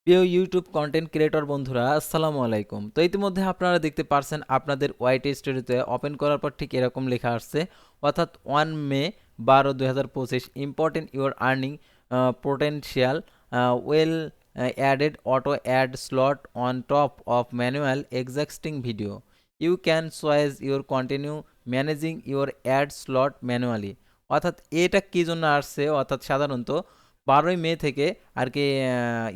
প্রিয় YouTube content creator বন্ধুরা, আসসালামু আলাইকুম। তো ইতিমধ্যে আপনারা দেখতে পারছেন আপনাদের ওয়াইট স্টুডিওতে ওপেন করার পর ঠিক এরকম লেখা আসছে, অর্থাৎ 1 May 12 2025 important your earning potential well added auto ad slot on top of manual existing video. You can choice your continue managing your ad slot manually. অর্থাৎ এটা কী জন্য আসছে, অর্থাৎ সাধারণত 12ই মে থেকে আর কি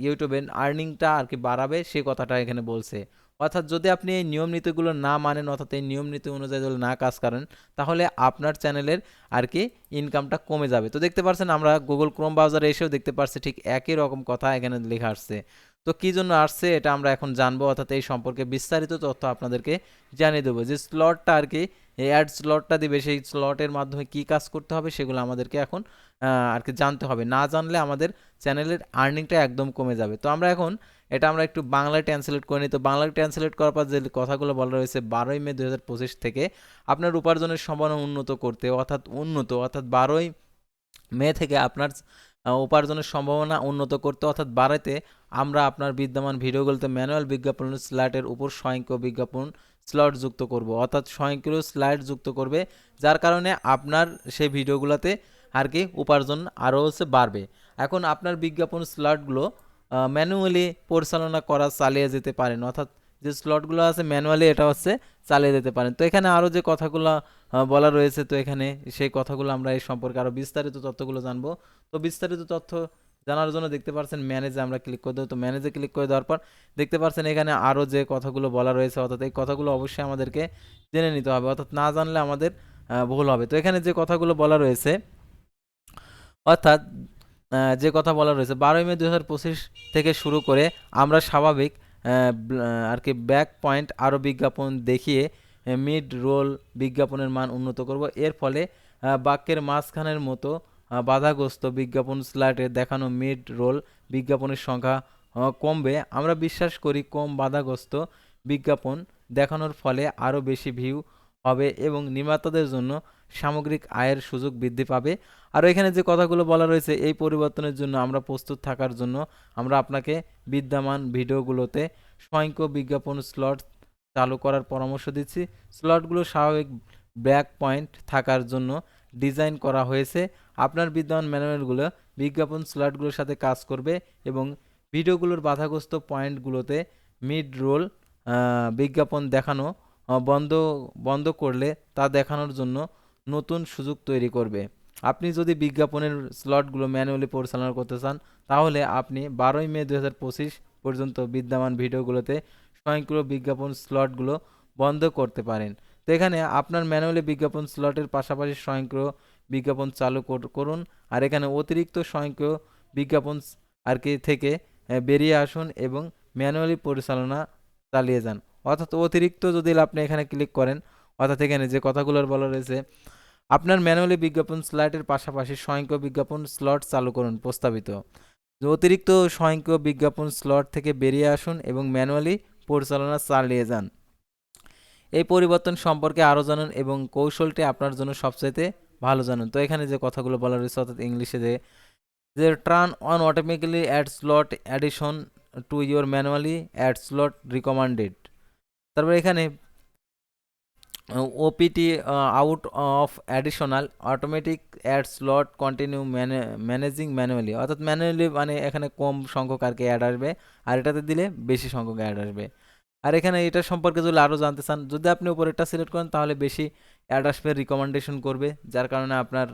ইউটিউবের আর্নিংটা আর কি বাড়াবে সে কথাটা এখানে বলছে। অর্থাৎ যদি আপনি এই নিয়ম নীতিগুলো না মানেন, অর্থাৎ এই নিয়ম নীতি অনুযায়ী যদি না কাজ করেন, তাহলে আপনার চ্যানেলের আর কি ইনকামটা কমে যাবে। তো দেখতে পাচ্ছেন আমরা গুগল ক্রোম ব্রাউজারে এসেও দেখতে পাচ্ছি ঠিক একই রকম কথা এখানে লেখা আসছে। তো কী জন্য আসছে এটা আমরা এখন জানবো, অর্থাৎ এই সম্পর্কে বিস্তারিত তথ্য আপনাদেরকে জানিয়ে দেবো। যে স্লটটা আর কি এই অ্যাড স্লটটা দিবে, সেই স্লটের মাধ্যমে কি কাজ করতে হবে সেগুলো আমাদেরকে এখন আর কি জানতে হবে। না জানলে আমাদের চ্যানেলের আর্নিংটা একদম কমে যাবে। তো আমরা এখন আমরা একটু বাংলায় ট্রান্সলেট করে নিই। তো বাংলায় ট্রান্সলেট করার পর যে কথাগুলো বলা রয়েছে, 12ই মে 2025 থেকে আপনার উপার্জনের সম্ভাবনা উন্নত করতে, অর্থাৎ 12ই মে থেকে আপনার উপার্জনের সম্ভাবনা উন্নত করতে অর্থাৎ বাড়াতে আমরা আপনার বিদ্যমান ভিডিওগুলোতে ম্যানুয়াল বিজ্ঞাপন স্ল্যাটের উপর স্বয়ংক্রিয় বিজ্ঞাপন স্লট যুক্ত করব, অর্থাৎ স্বয়ংক্রিয় স্লাইড যুক্ত করবে, যার কারণে আপনার সেই ভিডিওগুলোতে আর কি উপার্জন আরও বাড়বে। এখন আপনার বিজ্ঞাপন স্লটগুলো ম্যানুয়ালি পরিচালনা করা চালিয়ে যেতে পারেন, অর্থাৎ যে স্লটগুলো আছে ম্যানুয়ালি এটা চালিয়ে যেতে পারেন। তো এখানে আরও যে কথাগুলো বলা রয়েছে, তো এখানে সেই কথাগুলো আমরা এই সম্পর্কে আরও বিস্তারিত তথ্যগুলো জানবো। তো বিস্তারিত তথ্য জানার জন্য দেখতে পাচ্ছেন ম্যানেজে আমরা ক্লিক করে দেবো। তো ম্যানেজে ক্লিক করে দেওয়ার পর দেখতে পাচ্ছেন এখানে আরও যে কথাগুলো বলা রয়েছে, অর্থাৎ এই কথাগুলো অবশ্যই আমাদেরকে জেনে নিতে হবে, অর্থাৎ না জানলে আমাদের ভুল হবে। তো এখানে যে কথাগুলো বলা রয়েছে, অর্থাৎ যে কথা বলা রয়েছে 12ই মে 2025 থেকে শুরু করে আমরা স্বাভাবিক আর কি ব্যাক পয়েন্ট আরও বিজ্ঞাপন দেখিয়ে মিড রোল বিজ্ঞাপনের মান উন্নত করব। এর ফলে বাক্যের মাঝখানের মতো বাধাগ্রস্ত বিজ্ঞাপন স্লাইডে দেখানো মিড রোল বিজ্ঞাপনের সংখ্যা কমবে। আমরা বিশ্বাস করি কম বাধাগ্রস্ত বিজ্ঞাপন দেখানোর ফলে আরও বেশি ভিউ হবে এবং নির্মাতাদের জন্য সামগ্রিক আয়ের সুযোগ বৃদ্ধি পাবে। আর এখানে যে কথাগুলো বলা রয়েছে, এই পরিবর্তনের জন্য আমরা প্রস্তুত থাকার জন্য আমরা আপনাকে বিদ্যমান ভিডিওগুলোতে স্বয়ংক্রিয় বিজ্ঞাপন স্লট চালু করার পরামর্শ দিচ্ছি। স্লটগুলো স্বাভাবিক ব্যাক পয়েন্ট থাকার জন্য ডিজাইন করা হয়েছে। আপনার বিদ্যমান ম্যানুয়ালগুলো বিজ্ঞাপন স্লটগুলোর সাথে কাজ করবে এবং ভিডিওগুলোর বাধাগ্রস্ত পয়েন্টগুলোতে মিড রোল বিজ্ঞাপন দেখানো বন্ধ বন্ধ করলে তা দেখানোর জন্য নতুন সুযোগ তৈরি করবে। আপনি যদি বিজ্ঞাপনের স্লটগুলো ম্যানুয়ালি পরিচালনা করতে চান, তাহলে আপনি 12ই মে 2025 পর্যন্ত বিদ্যমান ভিডিওগুলোতে স্বয়ংক্রিয় বিজ্ঞাপন স্লটগুলো বন্ধ করতে পারেন। তো এখানে আপনার ম্যানুয়ালি বিজ্ঞাপন স্লটের পাশাপাশি স্বয়ংক্রিয় বিজ্ঞাপন চালু করুন। আর এখানে অতিরিক্ত স্বয়ংক্রিয় বিজ্ঞাপন আর কি থেকে বেরিয়ে আসুন এবং ম্যানুয়ালি পরিচালনা চালিয়ে যান। অর্থাৎ অতিরিক্ত যদি আপনি এখানে ক্লিক করেন, অর্থাৎ এখানে যে কথাগুলোর বলা রয়েছে, আপনার ম্যানুয়ালি বিজ্ঞাপন স্লটের পাশাপাশি স্বয়ংক্রিয় বিজ্ঞাপন স্লট চালু করুন। প্রস্তাবিত যে অতিরিক্ত স্বয়ংক্রিয় বিজ্ঞাপন স্লট থেকে বেরিয়ে আসুন এবং ম্যানুয়ালি পরিচালনা চালিয়ে যান। এই পরিবর্তন সম্পর্কে আরও জানুন এবং কৌশলটি আপনার জন্য সবচাইতে ভালো জানুন। তো এখানে যে কথাগুলো বলা রয়েছে, অর্থাৎ ইংলিশে যে turn on automatically ad slot addition to your manually ad slot recommended. তারপর এখানে opt out of additional automatic ad slot continue managing manually, অর্থাৎ ম্যানুয়ালি মানে এখানে কম সংখ্যক আর কি অ্যাড আসবে, আর এটাতে দিলে বেশি সংখ্যক অ্যাড আসবে। আর এখানে এটা সম্পর্কে যদি আরও জানতে চান, যদি আপনি উপরেরটা সিলেক্ট করেন তাহলে বেশি অ্যাড আসবে, রিকমেন্ডেশন করবে, যার কারণে আপনার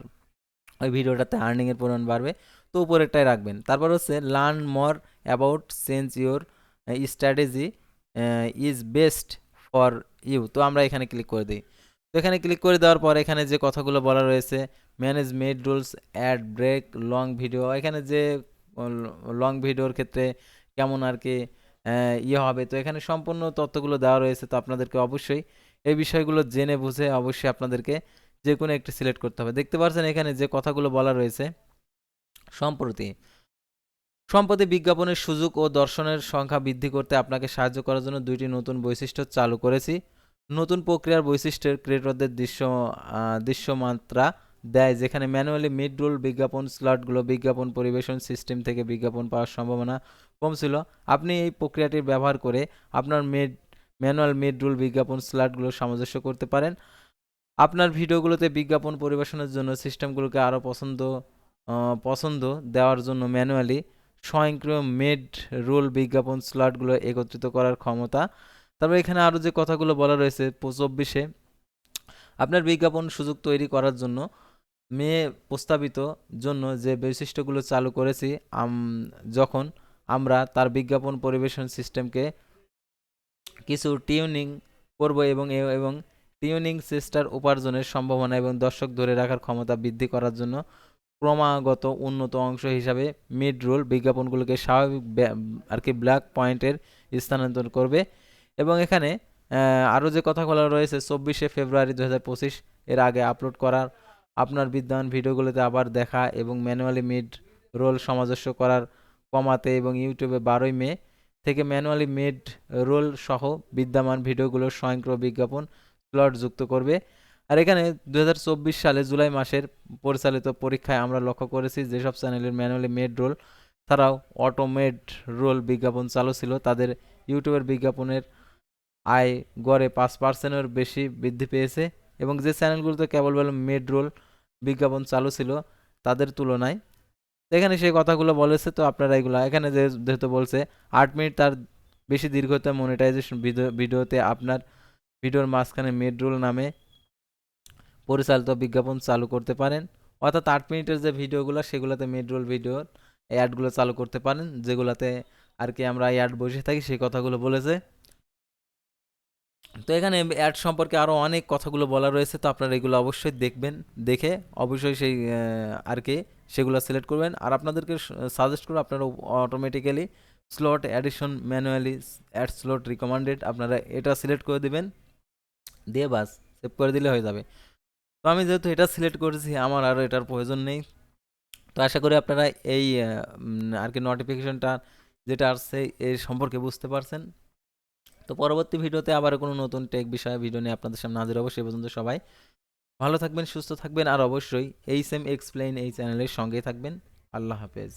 ওই ভিডিওটাতে আর্নিংয়ের পরিমাণ বাড়বে। তো উপরেরটাই রাখবেন। তারপর learn more about change your strategy is best for you. তো আমরা এখানে ক্লিক করে দিই। তো এখানে ক্লিক করে দেওয়ার পর এখানে যে কথাগুলো বলা রয়েছে, manage made rules ad break long video, এখানে যে লং ভিডিওর ক্ষেত্রে কেমন আর কি হবে, তো এখানে সম্পূর্ণ তথ্যগুলো দেওয়া রয়েছে। তো আপনাদেরকে অবশ্যই এই বিষয়গুলো জেনে বুঝে অবশ্যই আপনাদেরকে যে কোনো একটি সিলেক্ট করতে হবে। দেখতে পাচ্ছেন এখানে যে কথাগুলো বলা রয়েছে, সম্প্রতি বিজ্ঞাপনের সুযোগ ও দর্শনের সংখ্যা বৃদ্ধি করতে আপনাকে সাহায্য করার জন্য 2টি নতুন বৈশিষ্ট্য চালু করেছি। নতুন প্রক্রিয়ার বৈশিষ্ট্যের ক্রিয়েটরদের দৃশ্যমাত্রা দেয়, যেখানে ম্যানুয়ালি মিড রোল বিজ্ঞাপন স্লটগুলো বিজ্ঞাপন পরিবেশন সিস্টেম থেকে বিজ্ঞাপন পাওয়ার সম্ভাবনা কম ছিল। আপনি এই প্রক্রিয়াটি ব্যবহার করে আপনার ম্যানুয়াল মিড রোল বিজ্ঞাপন স্লটগুলো সামঞ্জস্য করতে পারেন। আপনার ভিডিওগুলোতে বিজ্ঞাপন পরিবেশনের জন্য সিস্টেমগুলোকে আরও পছন্দ দেওয়ার জন্য ম্যানুয়ালি স্বয়ংক্রিয় মিড রোল বিজ্ঞাপন স্লটগুলো একত্রিত করার ক্ষমতা। তারপর এখানে আরও যে কথাগুলো বলা রয়েছে 24-এ আপনার বিজ্ঞাপন সুযোগ তৈরি করার জন্য প্রস্তাবিত জন্য যে বৈশিষ্ট্যগুলো চালু করেছি, যখন আমরা তার বিজ্ঞাপন পরিবেশন সিস্টেমকে কিছু টিউনিং করব এবং টিউনিং চেষ্টার উপার্জনের সম্ভাবনা এবং দর্শক ধরে রাখার ক্ষমতা বৃদ্ধি করার জন্য ক্রমাগত উন্নত অংশ হিসাবে মিড রোল বিজ্ঞাপনগুলোকে স্বাভাবিক আর কি ব্ল্যাক পয়েন্টের স্থানান্তর করবে। এবং এখানে আরও যে কথাগুলো রয়েছে 24শে ফেব্রুয়ারি 2025 এর আগে আপলোড করার আপনার বিদ্যমান ভিডিওগুলোতে আবার দেখা এবং ম্যানুয়ালি মিড রোল সামঞ্জস্য করার কমাতে এবং ইউটিউবে 12ই মে থেকে ম্যানুয়ালি মিড রোল সহ বিদ্যমান ভিডিওগুলোর স্বয়ংক্রিয় বিজ্ঞাপন স্লট যুক্ত করবে। আর এখানে 2024 সালে জুলাই মাসের পরিচালিত পরীক্ষায় আমরা লক্ষ্য করেছি যেসব চ্যানেলের ম্যানুয়ালি মেড রোল ছাড়াও অটোমেড রোল বিজ্ঞাপন চালু ছিল, তাদের ইউটিউবের বিজ্ঞাপনের আয় গড়ে 5%-এর বেশি বৃদ্ধি পেয়েছে এবং যে চ্যানেলগুলোতে কেবল মেড রোল বিজ্ঞাপন চালু ছিল তাদের তুলনায়। এখানে সেই কথাগুলো বলেছে, তো আপনারা এগুলো এখানে যেহেতু বলছে 8 মিনিট তার বেশি দীর্ঘতা মনিটাইজেশন ভিডিওতে আপনার ভিডিওর মাঝখানে মেড রোল নামে পরিচালিত বিজ্ঞাপন চালু করতে পারেন, অর্থাৎ 8 মিনিটের যে ভিডিওগুলো সেগুলোতে মিড রোল ভিডিওর অ্যাডগুলো চালু করতে পারেন, যেগুলোতে আর কি আমরা অ্যাড বসে থাকি সেই কথাগুলো বলেছে। তো এখানে অ্যাড সম্পর্কে আরও অনেক কথাগুলো বলা রয়েছে, তো আপনারা এগুলো অবশ্যই দেখবেন, দেখে অবশ্যই সেই আর কি সেগুলো সিলেক্ট করবেন। আর আপনাদেরকে সাজেস্ট করবো আপনারা automatically slot addition manually ad slot recommended আপনারা এটা সিলেক্ট করে দিবেন, দিয়ে বাস সেভ করে দিলে হয়ে যাবে। তো আমি যেহেতু এটা সিলেক্ট করেছি আমার আর এটার প্রয়োজন নেই। তো আশা করি আপনারা এই আর কি নোটিফিকেশনটা যেটা আসছে এর সম্পর্কে বুঝতে পারছেন। তো পরবর্তী ভিডিওতে আবার কোনো নতুন টেক বিষয়ে ভিডিও নিয়ে আপনাদের সামনে হাজির হবো। সে পর্যন্ত সবাই ভালো থাকবেন, সুস্থ থাকবেন, আর অবশ্যই এইচএম এক্সপ্লেইন এই চ্যানেলের সঙ্গেই থাকবেন। আল্লাহ হাফেজ।